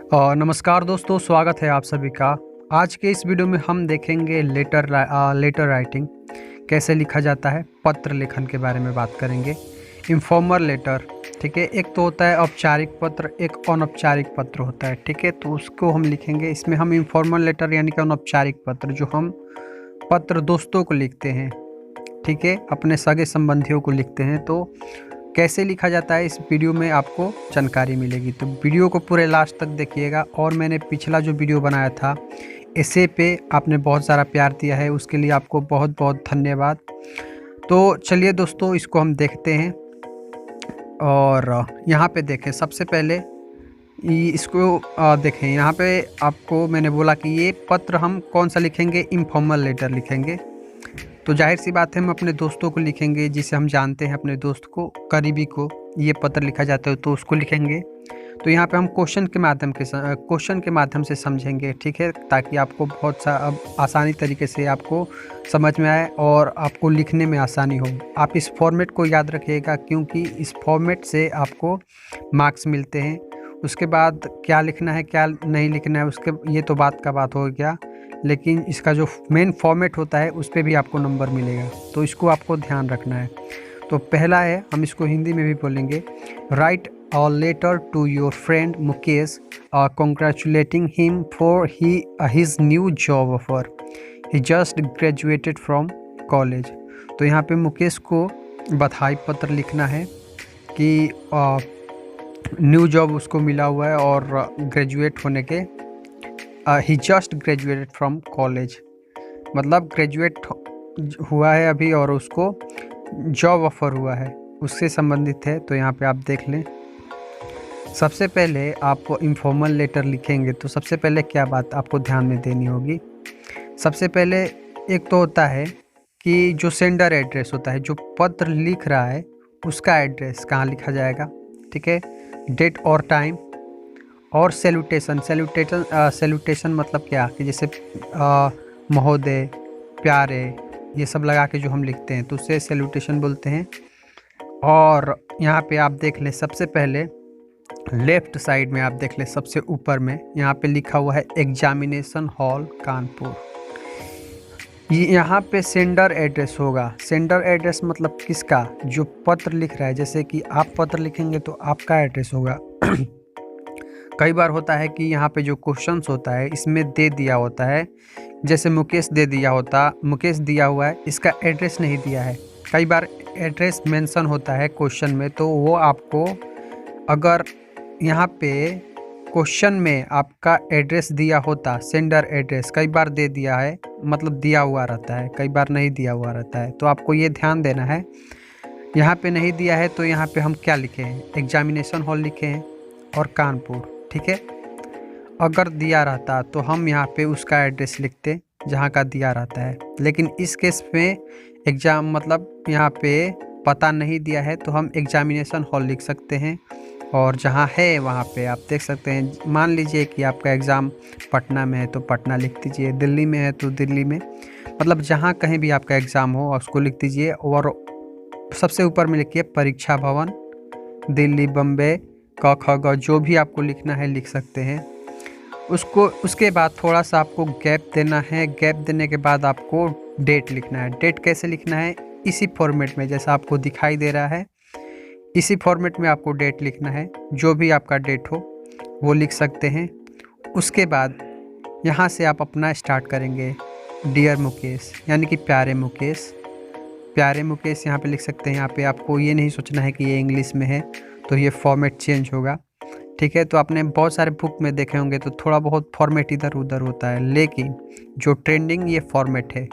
नमस्कार दोस्तों, स्वागत है आप सभी का। आज के इस वीडियो में हम देखेंगे लेटर राइटिंग कैसे लिखा जाता है। पत्र लेखन के बारे में बात करेंगे। इनफॉर्मल लेटर, ठीक है। एक तो होता है औपचारिक पत्र, एक अनौपचारिक पत्र होता है, ठीक है। तो उसको हम लिखेंगे। इसमें हम इनफॉर्मल लेटर यानी कि अनौपचारिक पत्र, जो हम पत्र दोस्तों को लिखते हैं, ठीक है, अपने सगे संबंधियों को लिखते हैं, तो कैसे लिखा जाता है इस वीडियो में आपको जानकारी मिलेगी। तो वीडियो को पूरे लास्ट तक देखिएगा। और मैंने पिछला जो वीडियो बनाया था ऐसे पे आपने बहुत सारा प्यार दिया है, उसके लिए आपको बहुत बहुत धन्यवाद। तो चलिए दोस्तों, इसको हम देखते हैं। और यहाँ पे देखें, सबसे पहले इसको देखें। यहाँ पे आपको मैंने बोला कि ये पत्र हम कौन सा लिखेंगे, इनफॉर्मल लेटर लिखेंगे। तो जाहिर सी बात है, हम अपने दोस्तों को लिखेंगे, जिसे हम जानते हैं, अपने दोस्त को, करीबी को ये पत्र लिखा जाता है, तो उसको लिखेंगे। तो यहाँ पे हम क्वेश्चन के माध्यम से समझेंगे, ठीक है, ताकि आपको बहुत सा अब आसानी तरीके से आपको समझ में आए और आपको लिखने में आसानी हो। आप इस फॉर्मेट को याद रखिएगा, क्योंकि इस फॉर्मेट से आपको मार्क्स मिलते हैं। उसके बाद क्या लिखना है क्या नहीं लिखना है, उसके ये तो बात का बात हो गया, लेकिन इसका जो मेन फॉर्मेट होता है उस पर भी आपको नंबर मिलेगा। तो इसको आपको ध्यान रखना है। तो पहला है, हम इसको हिंदी में भी बोलेंगे। Write a letter to your friend Mukesh congratulating him for his new job offer. He just graduated from college. तो यहाँ पे मुकेश को बधाई पत्र लिखना है कि न्यू जॉब उसको मिला हुआ है और ग्रेजुएट होने के ही जस्ट ग्रेजुएटेड फ्रॉम कॉलेज, मतलब ग्रेजुएट हुआ है अभी और उसको जॉब ऑफर हुआ है, उससे संबंधित है। तो यहाँ पे आप देख लें। सबसे पहले आप इनफॉर्मल लेटर लिखेंगे तो सबसे पहले क्या बात आपको ध्यान में देनी होगी। सबसे पहले एक तो होता है कि जो सेंडर एड्रेस होता है, जो पत्र लिख रहा है उसका एड्रेस कहाँ लिखा जाएगा, ठीक है। डेट और टाइम और सैल्यूटेशन मतलब क्या कि जैसे महोदय, प्यारे, ये सब लगा के जो हम लिखते हैं तो उसे सैल्यूटेशन बोलते हैं। और यहाँ पे आप देख लें, सबसे पहले लेफ़्ट साइड में आप देख लें, सबसे ऊपर में यहाँ पे लिखा हुआ है एग्जामिनेशन हॉल कानपुर। ये यहाँ पे सेंडर एड्रेस होगा। सेंडर एड्रेस मतलब किसका, जो पत्र लिख रहा है। जैसे कि आप पत्र लिखेंगे तो आपका एड्रेस होगा। कई बार होता है कि यहाँ पे जो क्वेश्चंस होता है इसमें दे दिया होता है, जैसे मुकेश मुकेश दिया हुआ है, इसका एड्रेस नहीं दिया है। कई बार एड्रेस मेंशन होता है क्वेश्चन में, तो वो आपको, अगर यहाँ पे क्वेश्चन में आपका एड्रेस दिया होता, सेंडर एड्रेस कई बार दे दिया है, मतलब दिया हुआ रहता है, कई बार नहीं दिया हुआ रहता है, तो आपको ये ध्यान देना है। यहाँ पे नहीं दिया है तो यहाँ पे हम क्या लिखे हैं, एग्जामिनेशन हॉल लिखे हैं और कानपुर, ठीक है। अगर दिया रहता तो हम यहाँ पे उसका एड्रेस लिखते जहाँ का दिया रहता है, लेकिन इस केस में एग्ज़ाम मतलब यहाँ पे पता नहीं दिया है तो हम एग्जामिनेशन हॉल लिख सकते हैं। और जहाँ है वहाँ पे आप देख सकते हैं। मान लीजिए कि आपका एग्ज़ाम पटना में है तो पटना लिख दीजिए, दिल्ली में है तो दिल्ली में, मतलब जहाँ कहीं भी आपका एग्ज़ाम हो उसको लिख दीजिए। और सबसे ऊपर में लिखिए परीक्षा भवन दिल्ली, बम्बे, क ख ग, जो भी आपको लिखना है लिख सकते हैं। उसके बाद थोड़ा सा आपको गैप देना है। गैप देने के बाद आपको डेट लिखना है। डेट कैसे लिखना है, इसी फॉर्मेट में जैसा आपको दिखाई दे रहा है, इसी फॉर्मेट में आपको डेट लिखना है। जो भी आपका डेट हो वो लिख सकते हैं। उसके बाद यहाँ से आप अपना स्टार्ट करेंगे। डियर मुकेश यानी कि प्यारे मुकेश, प्यारे मुकेश यहाँ पे लिख सकते हैं। यहाँ पे आपको ये नहीं सोचना है कि ये इंग्लिश में है तो ये फॉर्मेट चेंज होगा, ठीक है। तो आपने बहुत सारे बुक में देखे होंगे तो थोड़ा बहुत फॉर्मेट इधर उधर होता है, लेकिन जो ट्रेंडिंग ये फॉर्मेट है,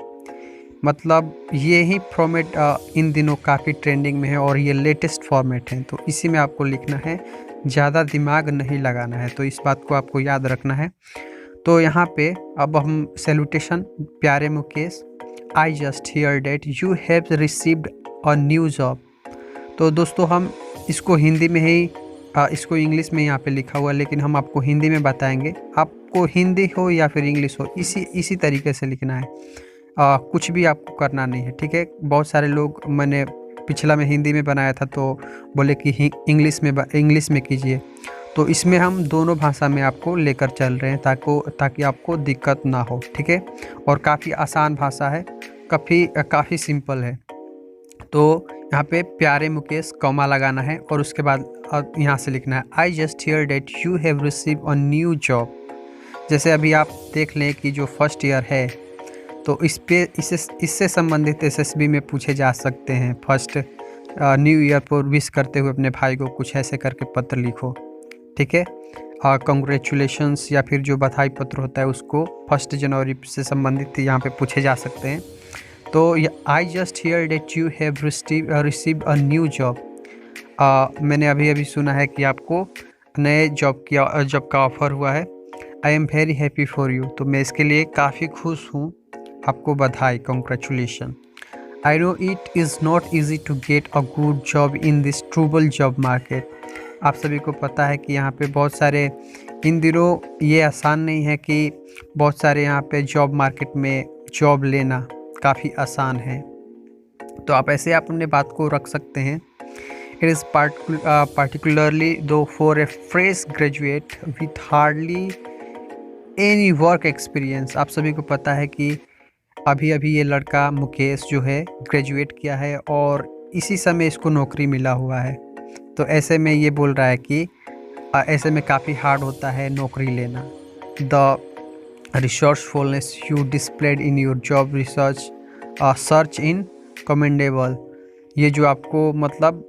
मतलब ये ही फॉर्मेट इन दिनों काफ़ी ट्रेंडिंग में है और ये लेटेस्ट फॉर्मेट है, तो इसी में आपको लिखना है, ज़्यादा दिमाग नहीं लगाना है। तो इस बात को आपको याद रखना है। तो यहाँ पे अब हम सैल्यूटेशन, प्यारे Mukesh, I just hear that you have received a new job. तो दोस्तों हम इसको हिंदी में ही, इसको इंग्लिश में यहाँ पे लिखा हुआ है, लेकिन हम आपको हिंदी में बताएंगे। आपको हिंदी हो या फिर इंग्लिश हो, इसी तरीके से लिखना है। कुछ भी आपको करना नहीं है, ठीक है। बहुत सारे लोग, मैंने पिछला में हिंदी में बनाया था तो बोले कि इंग्लिश में कीजिए, तो इसमें हम दोनों भाषा में आपको लेकर चल रहे हैं ताकि आपको दिक्कत ना हो, ठीक है। और काफ़ी आसान भाषा है, काफ़ी सिंपल है। तो यहाँ पे प्यारे मुकेश कॉमा लगाना है और उसके बाद यहाँ से लिखना है I just hear that you have receive a new job. जैसे अभी आप देख लें कि जो फर्स्ट ईयर है तो इससे संबंधित एसएसबी में पूछे जा सकते हैं। फर्स्ट न्यू ईयर पर विश करते हुए अपने भाई को कुछ ऐसे करके पत्र लिखो, ठीक है। कंग्रेचुलेशंस या फिर जो बधाई पत्र होता है उसको 1 जनवरी से संबंधित यहाँ पे पूछे जा सकते हैं। तो I just hear that you have receive a new job. मैंने अभी सुना है कि आपको नए जॉब का ऑफ़र हुआ है। I am very happy for you, तो मैं इसके लिए काफ़ी खुश हूँ, आपको बधाई, congratulation. I know it is not easy to get a good job in this trouble job market. आप सभी को पता है कि यहाँ पे बहुत सारे इन दिनों ये आसान नहीं है कि बहुत सारे यहाँ पे जॉब मार्केट में जॉब लेना काफ़ी आसान है। तो आप ऐसे अपने बात को रख सकते हैं। It is particularly though for a fresh graduate with hardly any work experience। आप सभी को पता है कि अभी ये लड़का मुकेश जो है ग्रेजुएट किया है और इसी समय इसको नौकरी मिला हुआ है। तो ऐसे में ये बोल रहा है कि ऐसे में काफ़ी हार्ड होता है नौकरी लेना। The resourcefulness you displayed in your job search in commendable. ये जो आपको मतलब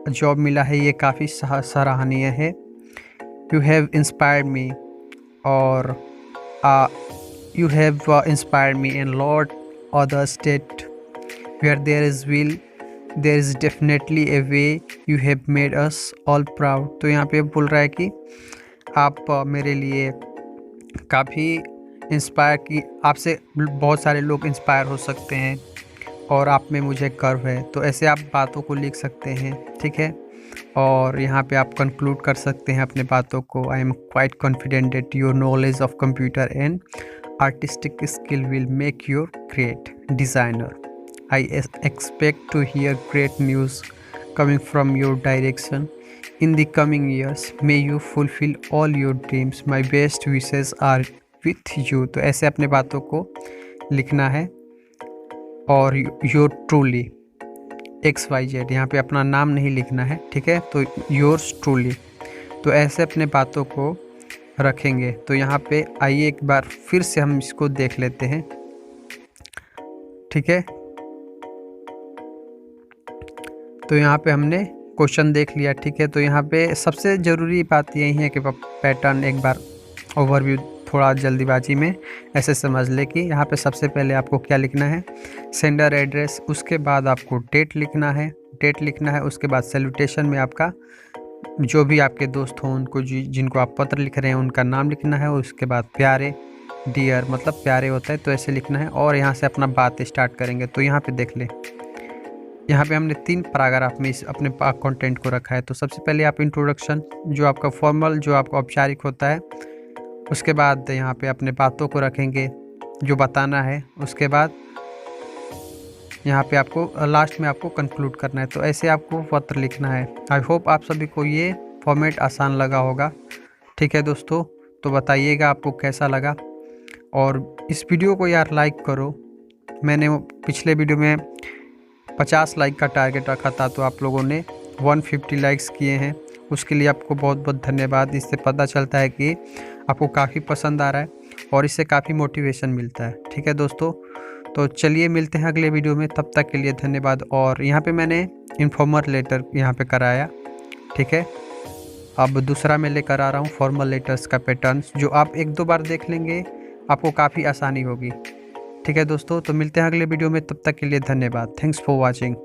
जॉब मिला है ये काफ़ी सराहनीय है। यू हैव इंस्पायर्ड मी और you have inspired me and Lord other state where there is will there is definitely a way you have made us all proud। तो यहाँ पे बोल रहा है कि आप मेरे लिए काफ़ी इंस्पायर की, आपसे बहुत सारे लोग इंस्पायर हो सकते हैं और आप में मुझे गर्व है। तो ऐसे आप बातों को लिख सकते हैं, ठीक है। और यहाँ पे आप कंक्लूड कर सकते हैं अपने बातों को। I am quite confident that your knowledge of computer and artistic skill will make you great designer। I expect to hear great news coming from your direction in the coming years। May you fulfill all your dreams। My best wishes are with you। तो ऐसे अपने बातों को लिखना है। और your truly XYZ, यहाँ पे अपना नाम नहीं लिखना है, ठीक है। तो योर्स ट्रूली, तो ऐसे अपने बातों को रखेंगे। तो यहाँ पे आइए एक बार फिर से हम इसको देख लेते हैं, ठीक है। तो यहाँ पे हमने क्वेश्चन देख लिया, ठीक है। तो यहाँ पे सबसे ज़रूरी बात यही है कि पैटर्न एक बार ओवरव्यू थोड़ा जल्दीबाजी में ऐसे समझ ले कि यहाँ पे सबसे पहले आपको क्या लिखना है, सेंडर एड्रेस, उसके बाद आपको डेट लिखना है, उसके बाद सैल्यूटेशन में आपका जो भी आपके दोस्त हों उनको जिनको आप पत्र लिख रहे हैं उनका नाम लिखना है। उसके बाद प्यारे, डियर मतलब प्यारे होता है तो ऐसे लिखना है। और यहाँ से अपना बात स्टार्ट करेंगे। तो यहाँ पे देख ले, यहाँ पे हमने 3 पैराग्राफ में इस अपने कंटेंट को रखा है। तो सबसे पहले आप इंट्रोडक्शन, जो आपका फॉर्मल, जो आपका औपचारिक होता है, उसके बाद यहाँ पे अपने बातों को रखेंगे जो बताना है। उसके बाद यहाँ पे आपको लास्ट में आपको कंक्लूड करना है। तो ऐसे आपको पत्र लिखना है। आई होप आप सभी को ये फॉर्मेट आसान लगा होगा, ठीक है दोस्तों। तो बताइएगा आपको कैसा लगा और इस वीडियो को यार लाइक करो। मैंने पिछले वीडियो में 50 लाइक का टारगेट रखा था तो आप लोगों ने 150 लाइक्स किए हैं, उसके लिए आपको बहुत बहुत धन्यवाद। इससे पता चलता है कि आपको काफ़ी पसंद आ रहा है और इससे काफ़ी मोटिवेशन मिलता है, ठीक है दोस्तों। तो चलिए मिलते हैं अगले वीडियो में, तब तक के लिए धन्यवाद। और यहाँ पे मैंने इन्फॉर्मल लेटर यहाँ पे कराया, ठीक है। अब दूसरा मैं लेकर आ रहा हूँ फॉर्मल लेटर्स का पैटर्न, जो आप 1-2 बार देख लेंगे आपको काफ़ी आसानी होगी, ठीक है दोस्तों। तो मिलते हैं अगले वीडियो में, तब तक के लिए धन्यवाद। Thanks for watching.